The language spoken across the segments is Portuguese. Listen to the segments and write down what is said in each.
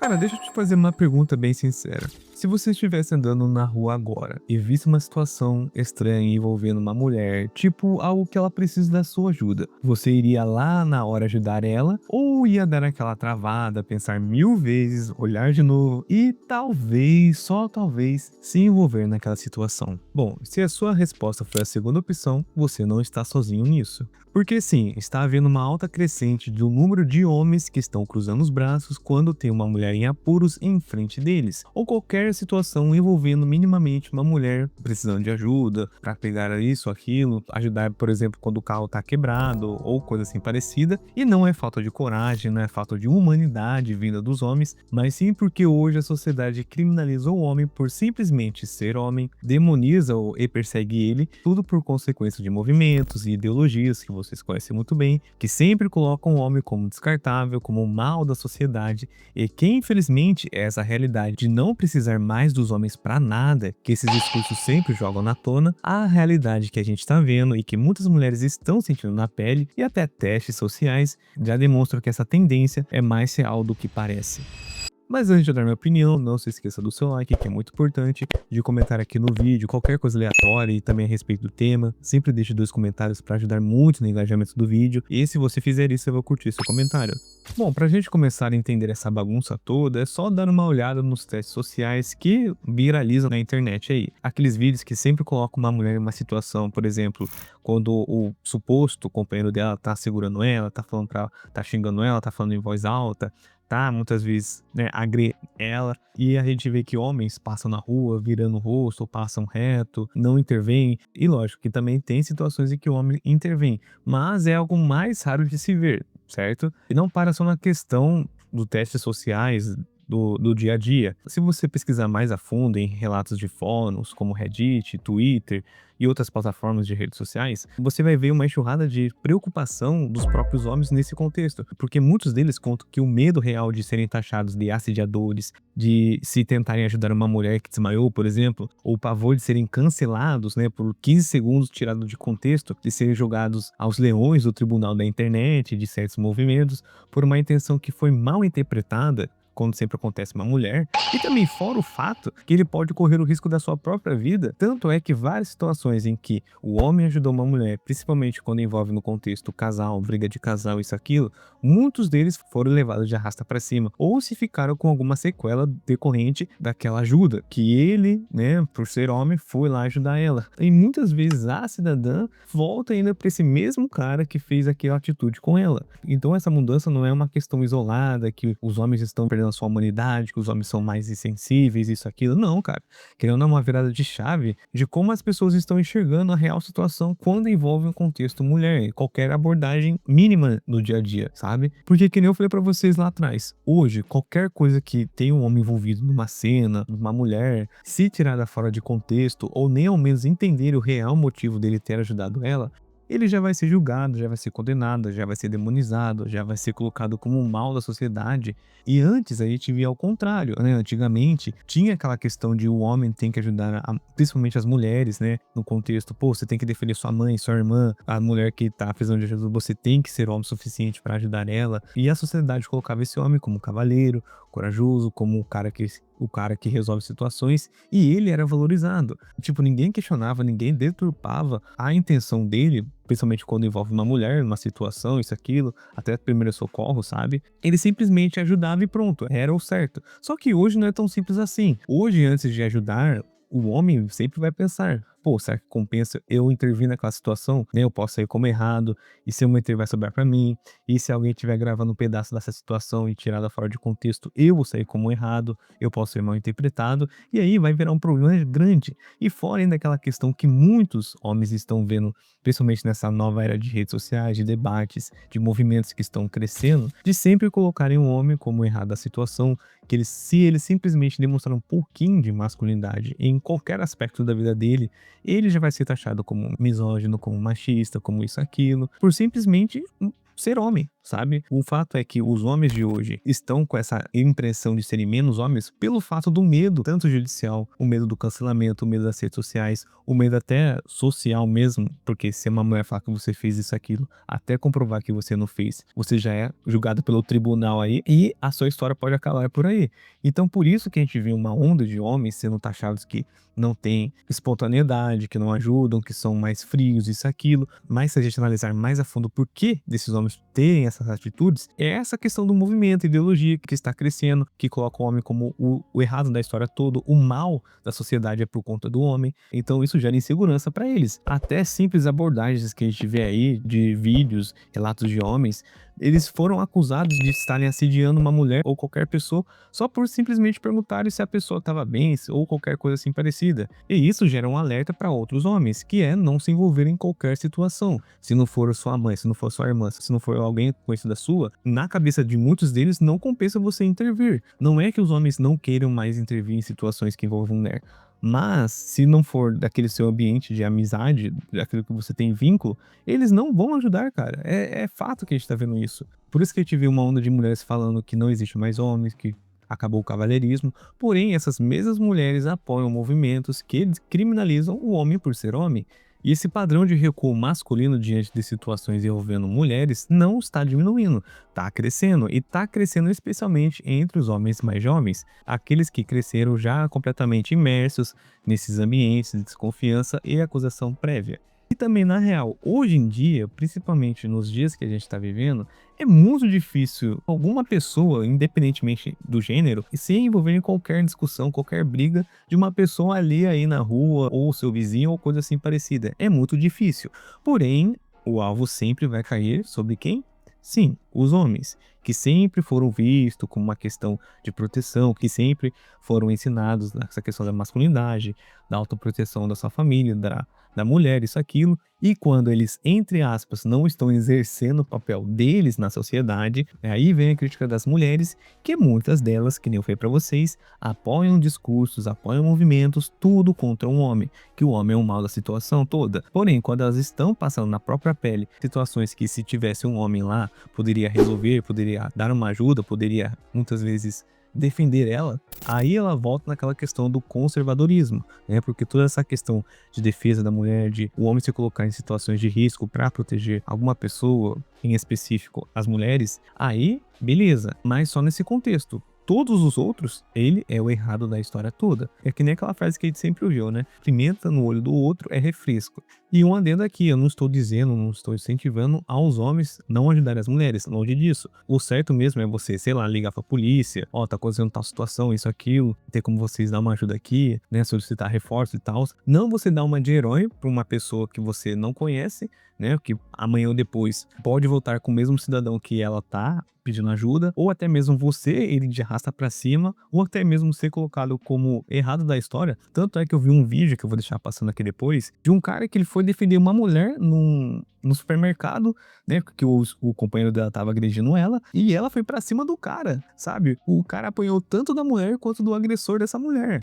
Cara, deixa eu te fazer uma pergunta bem sincera. Se você estivesse andando na rua agora e visse uma situação estranha envolvendo uma mulher, tipo algo que ela precisa da sua ajuda, você iria lá na hora ajudar ela ou ia dar aquela travada, pensar mil vezes, olhar de novo e talvez, só talvez, se envolver naquela situação? Bom, se a sua resposta foi a segunda opção, você não está sozinho nisso. Porque sim, está havendo uma alta crescente do número de homens que estão cruzando os braços quando tem uma mulher em apuros em frente deles, ou qualquer situação envolvendo minimamente uma mulher precisando de ajuda para pegar isso, aquilo, ajudar, por exemplo, quando o carro está quebrado ou coisa assim parecida. E não é falta de coragem, não é falta de humanidade vinda dos homens, mas sim porque hoje a sociedade criminaliza o homem por simplesmente ser homem, e persegue ele, tudo por consequência de movimentos e ideologias que vocês conhecem muito bem, que sempre colocam o homem como descartável, como o mal da sociedade, e que infelizmente é essa realidade de não precisar mais dos homens para nada, que esses discursos sempre jogam na tona, a realidade que a gente está vendo e que muitas mulheres estão sentindo na pele, e até testes sociais já demonstram que essa tendência é mais real do que parece. Mas antes de dar minha opinião, não se esqueça do seu like, que é muito importante, de comentar aqui no vídeo qualquer coisa aleatória e também a respeito do tema. Sempre deixe 2 comentários para ajudar muito no engajamento do vídeo, e se você fizer isso eu vou curtir seu comentário. Bom, pra gente começar a entender essa bagunça toda, é só dar uma olhada nos testes sociais que viralizam na internet aí. Aqueles vídeos que sempre colocam uma mulher em uma situação, por exemplo, quando o suposto companheiro dela tá segurando ela, tá xingando ela, tá falando em voz alta, tá muitas vezes, né, agride ela, e a gente vê que homens passam na rua virando o rosto ou passam reto, não intervêm, e lógico que também tem situações em que o homem intervém, mas é algo mais raro de se ver, certo? E não para só na questão dos testes sociais do dia a dia. Se você pesquisar mais a fundo em relatos de fóruns como Reddit, Twitter e outras plataformas de redes sociais, você vai ver uma enxurrada de preocupação dos próprios homens nesse contexto, porque muitos deles contam que o medo real de serem taxados de assediadores, de se tentarem ajudar uma mulher que desmaiou, por exemplo, ou o pavor de serem cancelados, né, por 15 segundos tirado de contexto, de serem jogados aos leões do tribunal da internet, de certos movimentos, por uma intenção que foi mal interpretada, quando sempre acontece uma mulher, e também fora o fato que ele pode correr o risco da sua própria vida. Tanto é que várias situações em que o homem ajudou uma mulher, principalmente quando envolve no contexto casal, briga de casal, isso, aquilo, muitos deles foram levados de arrasta pra cima, ou se ficaram com alguma sequela decorrente daquela ajuda, que ele, né, por ser homem, foi lá ajudar ela. E muitas vezes a cidadã volta ainda pra esse mesmo cara que fez aquela atitude com ela. Então essa mudança não é uma questão isolada, que os homens estão perdendo a sua humanidade, que os homens são mais insensíveis, isso, aquilo. Não, cara. Querendo uma virada de chave de como as pessoas estão enxergando a real situação quando envolve um contexto mulher, qualquer abordagem mínima no dia a dia, sabe? Porque que nem eu falei pra vocês lá atrás, hoje, qualquer coisa que tenha um homem envolvido numa cena, numa mulher, se tirada fora de contexto, ou nem ao menos entender o real motivo dele ter ajudado ela, ele já vai ser julgado, já vai ser condenado, já vai ser demonizado, já vai ser colocado como um mal da sociedade. E antes a gente via ao contrário, né? Antigamente tinha aquela questão de o homem tem que ajudar, principalmente as mulheres, né? No contexto, pô, você tem que defender sua mãe, sua irmã, a mulher que tá precisando de ajuda, você tem que ser homem suficiente para ajudar ela. E a sociedade colocava esse homem como cavaleiro, corajoso, como o cara que resolve situações, e ele era valorizado. Tipo, ninguém questionava, ninguém deturpava a intenção dele, principalmente quando envolve uma mulher, numa situação, isso, aquilo, até primeiro socorro, sabe? Ele simplesmente ajudava e pronto, era o certo. Só que hoje não é tão simples assim. Hoje, antes de ajudar, o homem sempre vai pensar, pô, será que compensa eu intervir naquela situação? Né? Eu posso sair como errado, e se eu mentir vai sobrar pra mim, e se alguém estiver gravando um pedaço dessa situação e tirada fora de contexto, eu vou sair como errado, eu posso ser mal interpretado, e aí vai virar um problema grande. E fora ainda aquela questão que muitos homens estão vendo, principalmente nessa nova era de redes sociais, de debates, de movimentos que estão crescendo, de sempre colocarem o homem como errado da situação, que se ele simplesmente demonstrar um pouquinho de masculinidade em qualquer aspecto da vida dele, ele já vai ser taxado como misógino, como machista, como isso, aquilo, por simplesmente ser homem, sabe? O fato é que os homens de hoje estão com essa impressão de serem menos homens pelo fato do medo, tanto judicial, o medo do cancelamento, o medo das redes sociais, o medo até social mesmo, porque se uma mulher falar que você fez isso, aquilo, até comprovar que você não fez, você já é julgado pelo tribunal aí e a sua história pode acabar por aí. Então, por isso que a gente vê uma onda de homens sendo taxados que não têm espontaneidade, que não ajudam, que são mais frios, isso, aquilo. Mas se a gente analisar mais a fundo o porquê desses homens terem essas atitudes, é essa questão do movimento, ideologia que está crescendo, que coloca o homem como o errado da história toda, o mal da sociedade é por conta do homem. Então isso gera insegurança para eles. Até simples abordagens que a gente vê aí de vídeos, relatos de homens, eles foram acusados de estarem assediando uma mulher ou qualquer pessoa só por simplesmente perguntarem se a pessoa estava bem ou qualquer coisa assim parecida. E isso gera um alerta para outros homens, que é não se envolver em qualquer situação. Se não for sua mãe, se não for sua irmã, se não for alguém conhecido sua, na cabeça de muitos deles não compensa você intervir. Não é que os homens não queiram mais intervir em situações que envolvam mulher. Mas, se não for daquele seu ambiente de amizade, daquilo que você tem vínculo, eles não vão ajudar, cara. É fato que a gente tá vendo isso. Por isso que a gente vê uma onda de mulheres falando que não existe mais homens, que acabou o cavalheirismo. Porém, essas mesmas mulheres apoiam movimentos que criminalizam o homem por ser homem. E esse padrão de recuo masculino diante de situações envolvendo mulheres não está diminuindo, está crescendo e está crescendo especialmente entre os homens mais jovens, aqueles que cresceram já completamente imersos nesses ambientes de desconfiança e acusação prévia. E também, na real, hoje em dia, principalmente nos dias que a gente está vivendo, é muito difícil alguma pessoa, independentemente do gênero, se envolver em qualquer discussão, qualquer briga de uma pessoa ali aí na rua, ou seu vizinho, ou coisa assim parecida. É muito difícil. Porém, o alvo sempre vai cair sobre quem? Sim, os homens, que sempre foram vistos como uma questão de proteção, que sempre foram ensinados nessa questão da masculinidade, da autoproteção da sua família, da mulher, isso, aquilo. E quando eles, entre aspas, não estão exercendo o papel deles na sociedade, aí vem a crítica das mulheres, que muitas delas, que nem eu falei pra vocês, apoiam discursos, apoiam movimentos, tudo contra um homem, que o homem é o mal da situação toda. Porém, quando elas estão passando na própria pele situações que se tivesse um homem lá, poderia resolver, poderia dar uma ajuda, poderia muitas vezes defender ela, aí ela volta naquela questão do conservadorismo, né? Porque toda essa questão de defesa da mulher, de o homem se colocar em situações de risco para proteger alguma pessoa, em específico as mulheres, aí beleza, mas só nesse contexto. Todos os outros, ele é o errado da história toda. É que nem aquela frase que a gente sempre ouviu, né? Pimenta no olho do outro é refresco. E um adendo aqui, eu não estou dizendo, não estou incentivando aos homens não ajudarem as mulheres, longe disso. O certo mesmo é você, sei lá, ligar pra polícia, ó, tá acontecendo tal situação, isso, aquilo, tem como vocês dar uma ajuda aqui, né, solicitar reforço e tal. Não você dar uma de herói pra uma pessoa que você não conhece, né, que amanhã ou depois pode voltar com o mesmo cidadão que ela tá pedindo ajuda, ou até mesmo você, ele de arrasta pra cima, ou até mesmo ser colocado como errado da história. Tanto é que eu vi um vídeo, que eu vou deixar passando aqui depois, de um cara que ele foi defender uma mulher no supermercado, né, que o companheiro dela tava agredindo ela, e ela foi pra cima do cara, sabe? O cara apanhou tanto da mulher quanto do agressor dessa mulher.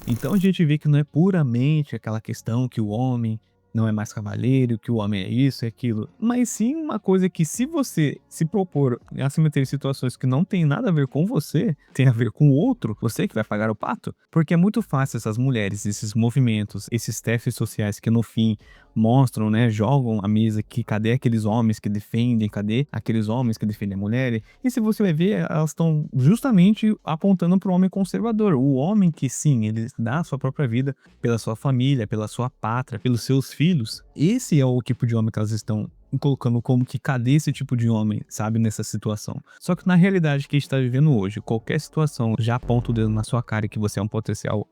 Então a gente vê que não é puramente aquela questão que o homem não é mais cavalheiro, que o homem é isso e aquilo, mas sim uma coisa que, se você se propor a se meter em situações que não tem nada a ver com você, tem a ver com o outro, você que vai pagar o pato. Porque é muito fácil essas mulheres, esses movimentos, esses testes sociais que no fim mostram, né, jogam a mesa que cadê aqueles homens que defendem, cadê aqueles homens que defendem a mulher, e se você vai ver, elas estão justamente apontando para o homem conservador, o homem que sim, ele dá a sua própria vida pela sua família, pela sua pátria, pelos seus filhos. Esse é o tipo de homem que elas estão colocando como que cadê esse tipo de homem, sabe, nessa situação. Só que na realidade que a gente tá vivendo hoje, qualquer situação já aponta o dedo na sua cara que você é um potencial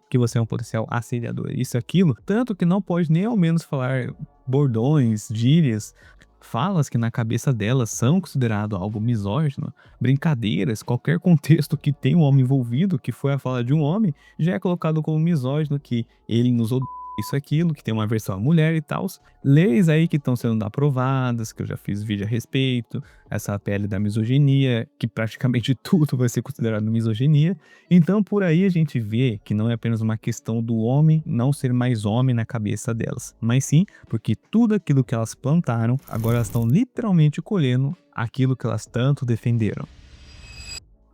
que você é um potencial assediador, isso, aquilo, tanto que não pode nem ao menos falar bordões, gírias, falas que na cabeça delas são considerado algo misógino, brincadeiras, qualquer contexto que tem um homem envolvido, que foi a fala de um homem, já é colocado como misógino, que ele nos odeia, isso aquilo, que tem uma versão à mulher e tal. Leis aí que estão sendo aprovadas, que eu já fiz vídeo a respeito, essa pele da misoginia, que praticamente tudo vai ser considerado misoginia. Então por aí a gente vê que não é apenas uma questão do homem não ser mais homem na cabeça delas, mas sim porque tudo aquilo que elas plantaram, agora elas estão literalmente colhendo aquilo que elas tanto defenderam.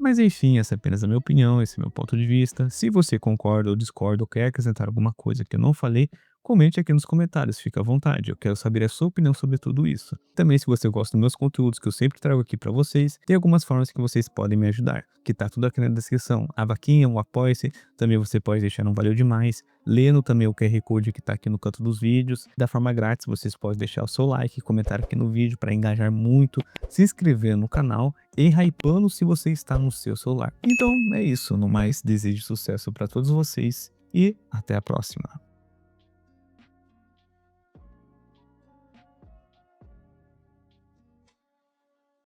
Mas enfim, essa é apenas a minha opinião, esse é meu ponto de vista. Se você concorda ou discorda ou quer acrescentar alguma coisa que eu não falei, comente aqui nos comentários, fica à vontade. Eu quero saber a sua opinião sobre tudo isso. Também, se você gosta dos meus conteúdos que eu sempre trago aqui pra vocês, tem algumas formas que vocês podem me ajudar, que tá tudo aqui na descrição. A vaquinha, o apoia-se, também você pode deixar um valeu demais, lendo também o QR Code que tá aqui no canto dos vídeos. Da forma grátis, vocês podem deixar o seu like, comentar aqui no vídeo para engajar muito, se inscrever no canal e hypando se você está no seu celular. Então é isso, no mais, desejo sucesso para todos vocês e até a próxima.